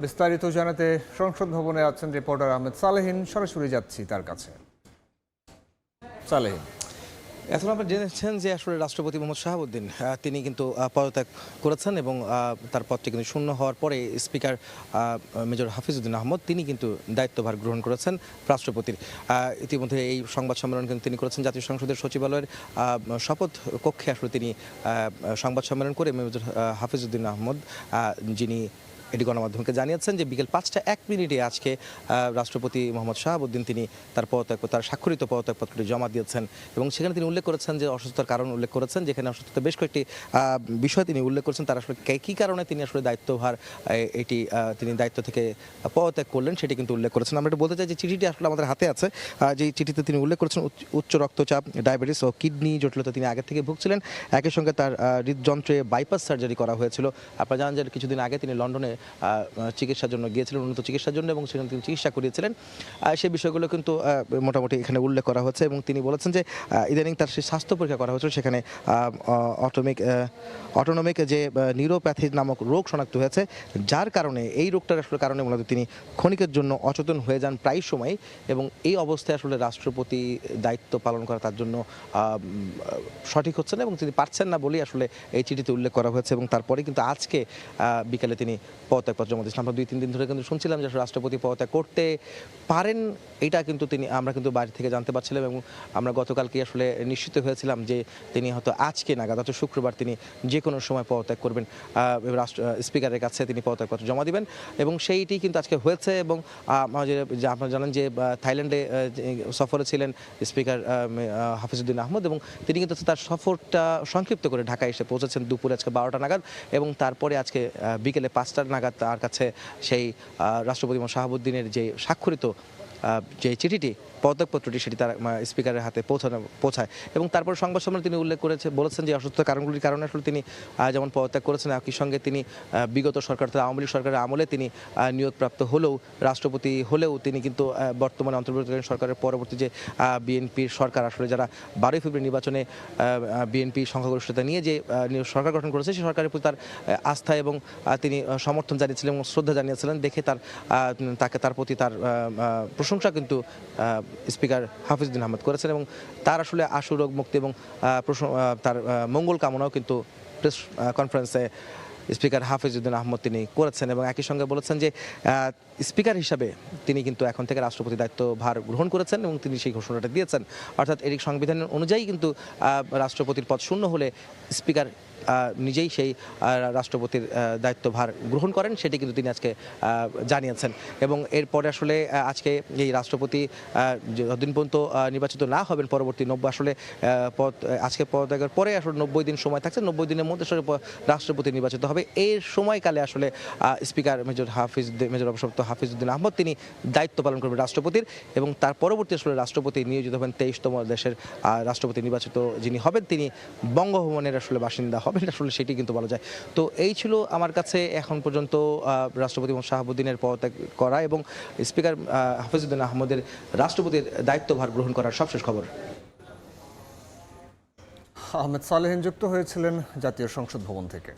বিস্তারিত জানাতে সংসদ ভবনে আছেন রিপোর্টার আহমেদ সালেহীন। সরাসরি যাচ্ছি তার কাছে। সালেহীন, এখন আপনারা জেনেছেন যে আসলে রাষ্ট্রপতি মোহাম্মদ শাহাবুদ্দিন তিনি কিন্তু পদত্যাগ করেছেন এবং তার পদটি কিন্তু শূন্য হওয়ার পরে স্পিকার মেজর হাফিজউদ্দিন আহমদ তিনি কিন্তু দায়িত্বভার গ্রহণ করেছেন রাষ্ট্রপতির। ইতিমধ্যে এই সংবাদ সম্মেলন কিন্তু তিনি করেছেন জাতীয় সংসদের সচিবালয়ের শপথ কক্ষে। আসলে তিনি সংবাদ সম্মেলন করে মেজর হাফিজউদ্দিন আহমদ যিনি এটি গণমাধ্যমকে জানিয়েছেন যে বিকেল 5টা 1 মিনিটে আজকে রাষ্ট্রপতি মোহাম্মদ শাহাবুদ্দিন তিনি তার স্বাক্ষরিত পদত্যাগপত্রটি জমা দিয়েছেন এবং সেখানে তিনি উল্লেখ করেছেন যে অসুস্থতার কারণ উল্লেখ করেছেন, যেখানে অসুস্থতা বেশ কয়েকটি বিষয় তিনি উল্লেখ করেছেন। তার আসলে কী কারণে তিনি আসলে দায়িত্বভার তিনি দায়িত্ব থেকে পদত্যাগ করলেন সেটি কিন্তু উল্লেখ করেছেন। আমরা এটা বলতে চাই যে চিঠিটি আসলে আমাদের হাতে আছে, যে চিঠিতে তিনি উল্লেখ করেছেন উচ্চ রক্তচাপ, ডায়াবেটিস ও কিডনি জটিলতা তিনি আগে থেকে ভুগছিলেন। একই সঙ্গে তার হৃদযন্ত্রে বাইপাস সার্জারি করা হয়েছিল। আপনারা জানেন যে কিছুদিন আগে তিনি লন্ডনে চিকিৎসার জন্য গিয়েছিলেন, উন্নত চিকিৎসার জন্য, এবং সেখানে তিনি চিকিৎসা করিয়েছিলেন। সেই বিষয়গুলো কিন্তু মোটামুটি এখানে উল্লেখ করা হচ্ছে এবং তিনি বলেছেন যে ইদানিং তার সেই স্বাস্থ্য পরীক্ষা করা হয়েছিল, সেখানে অটোনমিক যে নিউরোপ্যাথি নামক রোগ শনাক্ত হয়েছে, যার কারণে এই রোগটার আসলে কারণে মূলত তিনি ক্ষণিকের জন্য অচেতন হয়ে যান প্রায় সময়, এবং এই অবস্থায় আসলে রাষ্ট্রপতি দায়িত্ব পালন করা তার জন্য সঠিক হচ্ছে না এবং তিনি পারছেন না বলেই আসলে এই চিঠিতে উল্লেখ করা হয়েছে। এবং তারপরে কিন্তু আজকে বিকেলে তিনি পদত্যাগপত্র জমা দিয়েছেন। আমরা 2-3 দিন ধরে কিন্তু শুনছিলাম যে রাষ্ট্রপতি পদত্যাগ করতে পারেন, এটা কিন্তু আমরা কিন্তু বাইরে থেকে জানতে পারছিলাম এবং আমরা গতকালকে আসলে নিশ্চিত হয়েছিলাম যে তিনি হয়তো আজকে নাগাদ, অর্থাৎ শুক্রবার তিনি যে কোনো সময় পদত্যাগ করবেন, স্পিকারের কাছে তিনি পদত্যাগপত্র জমা দিবেন এবং সেইটি কিন্তু আজকে হয়েছে। এবং আপনারা জানেন যে থাইল্যান্ডে সফরে ছিলেন স্পিকার হাফিজউদ্দিন আহমদ এবং তিনি কিন্তু তার সফরটা সংক্ষিপ্ত করে ঢাকায় এসে পৌঁছেছেন দুপুরে আজকে 12টা নাগাদ, এবং তারপরে আজকে বিকেলে 5টা নাগাদ তার কাছে সেই রাষ্ট্রপতি শাহাবুদ্দিনের যে স্বাক্ষরিত যে চিঠিটি, পদত্যাগপত্রটি, সেটি তার স্পিকারের হাতে পৌঁছায়। এবং তারপর সংবাদ সম্মেলনে তিনি উল্লেখ বলেছেন যে অসুস্থতার কারণগুলির কারণে আসলে তিনি যেমন পদত্যাগ করেছেন, একই সঙ্গে তিনি বিগত সরকার, আওয়ামী লীগ সরকারের আমলে তিনি নিয়োগপ্রাপ্ত হলেও, রাষ্ট্রপতি হলেও তিনি কিন্তু বর্তমানে অন্তর্বর্তীকালীন সরকারের পরবর্তী যে বিএনপির সরকার আসলে যারা 12 ফেব্রুয়ারি নির্বাচনে বিএনপি সংখ্যাগরিষ্ঠতা নিয়ে যে সরকার গঠন করেছে, সেই সরকারের প্রতি তার আস্থা এবং তিনি সমর্থন জানিয়েছিলেন এবং শ্রদ্ধা জানিয়েছিলেন দেখে তার প্রতি তার প্রশংসা কিন্তু স্পিকার হাফিজউদ্দিন আহমদ করেছেন এবং তার আসলে আশু রোগ মুক্তি এবং তার মঙ্গল কামনাও কিন্তু প্রেস কনফারেন্সে স্পিকার হাফিজউদ্দিন আহমদ তিনি করেছেন এবং একই সঙ্গে বলেছেন যে স্পিকার হিসাবে তিনি কিন্তু এখন থেকে রাষ্ট্রপতি দায়িত্বভার গ্রহণ করেছেন এবং তিনি সেই ঘোষণাটা দিয়েছেন। অর্থাৎ এর সংবিধান অনুযায়ী কিন্তু রাষ্ট্রপতির পদ শূন্য হলে স্পিকার নিজেই সেই রাষ্ট্রপতির দায়িত্বভার গ্রহণ করেন, সেটি কিন্তু তিনি আজকে জানিয়েছেন। এবং এরপরে আসলে আজকে এই রাষ্ট্রপতি যতদিন পর্যন্ত নির্বাচিত না হবেন, পরবর্তী আসলে আজকে পদত্যাগের পরে আসলে 90 দিন সময় থাকছে, 90 দিনের মধ্যে আসলে রাষ্ট্রপতি নির্বাচিত হবে। এর সময়কালে আসলে স্পিকার মেজর অবসরপ্রাপ্ত হাফিজউদ্দিন আহমদ তিনি দায়িত্ব পালন করবেন রাষ্ট্রপতির, এবং তার পরবর্তী আসলে রাষ্ট্রপতি নিয়োজিত হবেন 23তম দেশের রাষ্ট্রপতি নির্বাচিত যিনি হবেন তিনি বঙ্গভবনের আসলে বাসিন্দা হবেন, আসলে সেটি কিন্তু বলা যায়। তো এই ছিল আমার কাছে এখন পর্যন্ত রাষ্ট্রপতি শাহাবুদ্দিনের পদত্যাগ করা এবং স্পিকার হাফিজউদ্দিন আহমদের রাষ্ট্রপতির দায়িত্বভার গ্রহণ করার সবশেষ খবর। আহমেদ সালেহীন যুক্ত হয়েছিলেন জাতীয় সংসদ ভবন থেকে।